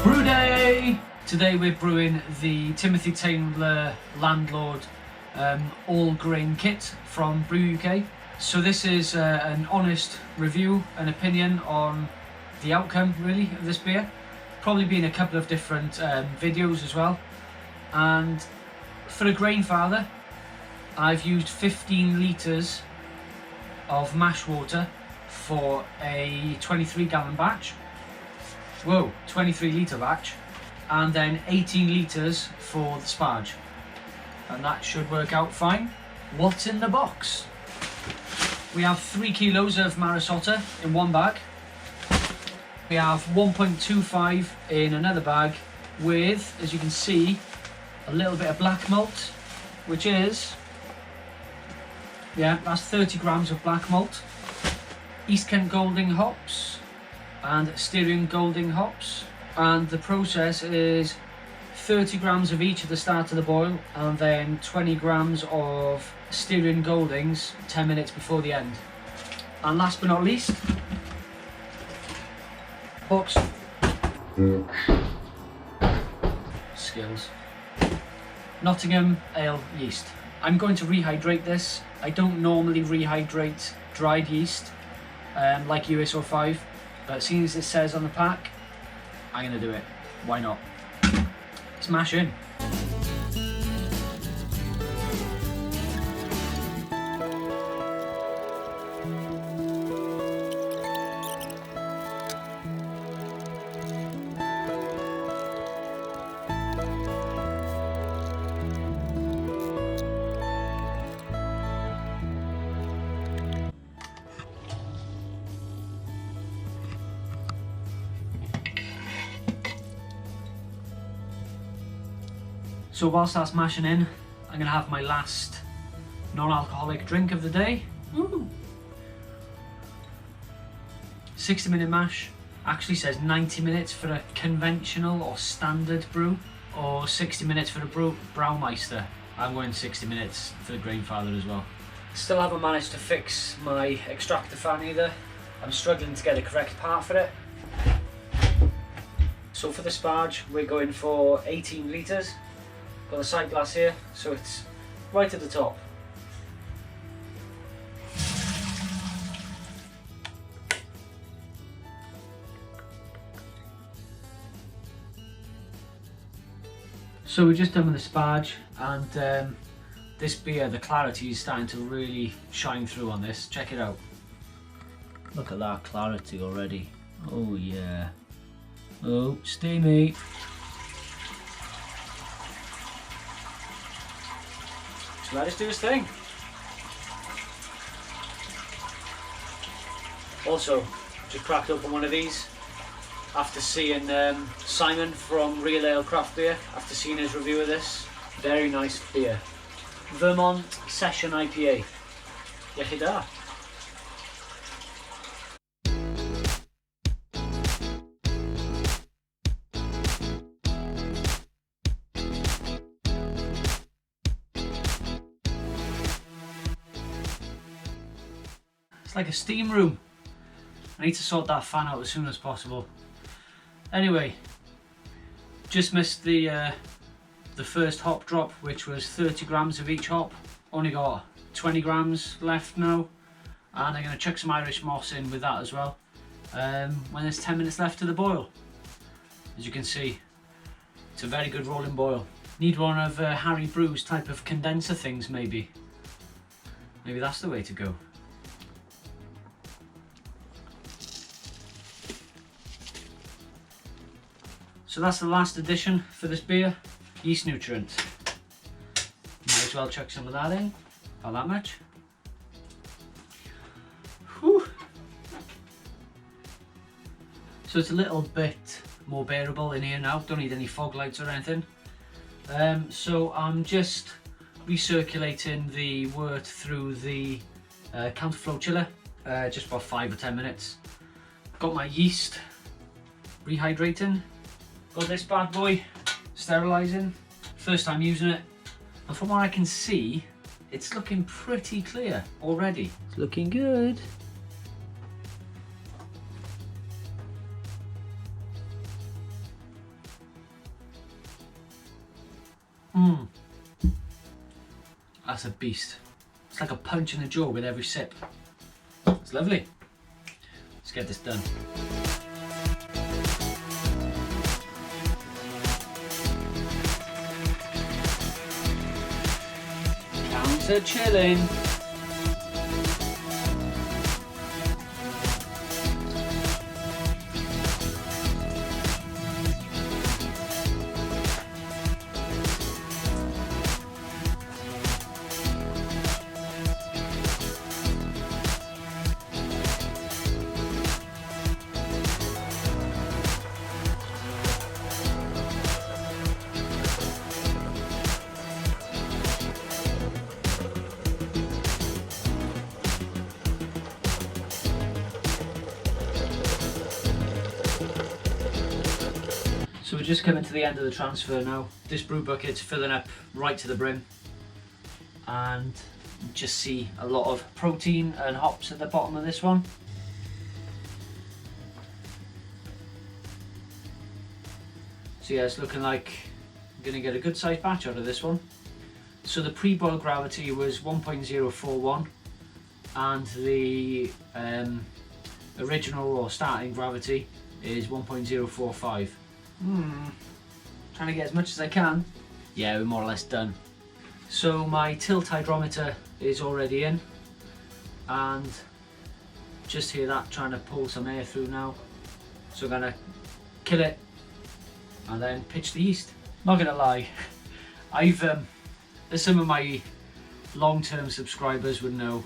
Brewday! Today we're brewing the Timothy Taylor Landlord all grain kit from Brew UK. So this is an honest review, an opinion on the outcome really of this beer. Probably been a couple of different videos as well. And for a Grainfather, I've used 15 litres of mash water for a 23 gallon batch. Whoa, 23 litre batch, and then 18 litres for the sparge, and that should work out fine. What's in the box? We have 3 kilos of Marisota in one bag. We have 1.25 in another bag with, as you can see, a little bit of black malt, which is, yeah, that's 30 grams of black malt. East Kent Golding hops and Styrian Golding hops, and the process is 30 grams of each at the start of the boil and then 20 grams of Styrian Goldings 10 minutes before the end. And last but not least, box skills, Nottingham Ale yeast. I'm going to rehydrate this. I don't normally rehydrate dried yeast like USO5, but seeing as it says on the pack, I'm going to do it. Why not? Smash in. So whilst that's mashing in, I'm going to have my last non-alcoholic drink of the day. Woo! 60-minute mash. Actually says 90 minutes for a conventional or standard brew, or 60 minutes for a Braumeister. I'm going 60 minutes for the Grainfather as well. Still haven't managed to fix my extractor fan either. I'm struggling to get the correct part for it. So for the sparge, we're going for 18 litres. Got a sight glass here, so it's right at the top. So we're just done with the sparge, and this beer, the clarity is starting to really shine through on this. Check it out. Look at that clarity already. Oh yeah. Oh, steamy. So let us do his thing. Also, just cracked open one of these after seeing Simon from Real Ale Craft Beer, after seeing his review of this. Very nice beer. Vermont Session IPA. Iechyd. Like a steam room. I need to sort that fan out as soon as possible. Anyway, just missed the first hop drop, which was 30 grams of each hop. Only got 20 grams left now, and I'm going to chuck some Irish moss in with that as well when there's 10 minutes left to the boil. As you can see, it's a very good rolling boil. Need one of Harry Brew's type of condenser things, maybe. Maybe that's the way to go. So that's the last addition for this beer, yeast nutrient. Might as well chuck some of that in, not that much. Whew. So it's a little bit more bearable in here now, don't need any fog lights or anything. So I'm just recirculating the wort through the counterflow chiller, just about 5 or 10 minutes. Got my yeast rehydrating. Got this bad boy sterilising. First time using it, and from what I can see, it's looking pretty clear already. It's looking good. That's a beast. It's like a punch in the jaw with every sip. It's lovely. Let's get this done. Counter chilling. So we're just coming to the end of the transfer now. This brew bucket's filling up right to the brim, and you just see a lot of protein and hops at the bottom of this one. So yeah, it's looking like I'm going to get a good sized batch out of this one. So the pre-boil gravity was 1.041 and the original or starting gravity is 1.045. Trying to get as much as I can. Yeah, we're more or less done. So my tilt hydrometer is already in, and just hear that trying to pull some air through now. So I'm gonna kill it and then pitch the yeast. Not gonna lie, as some of my long-term subscribers would know,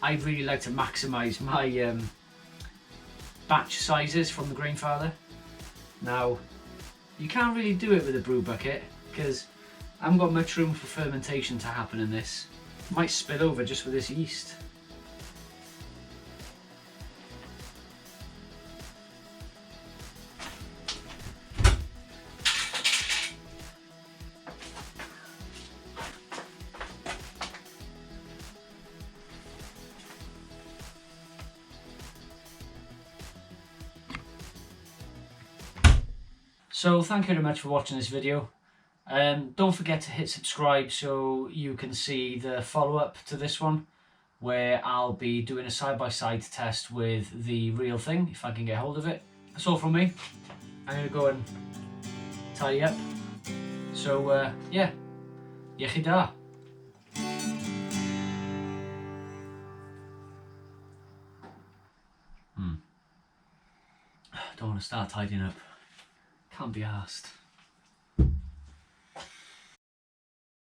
I really like to maximise my batch sizes from the Grainfather. Now, you can't really do it with a brew bucket because I haven't got much room for fermentation to happen in this. It might spill over just with this yeast. So thank you very much for watching this video. Don't forget to hit subscribe so you can see the follow-up to this one, where I'll be doing a side-by-side test with the real thing, if I can get hold of it. That's all from me. I'm going to go and tidy up. So yeah, Iechyd. Don't want to start tidying up. Can't be arsed.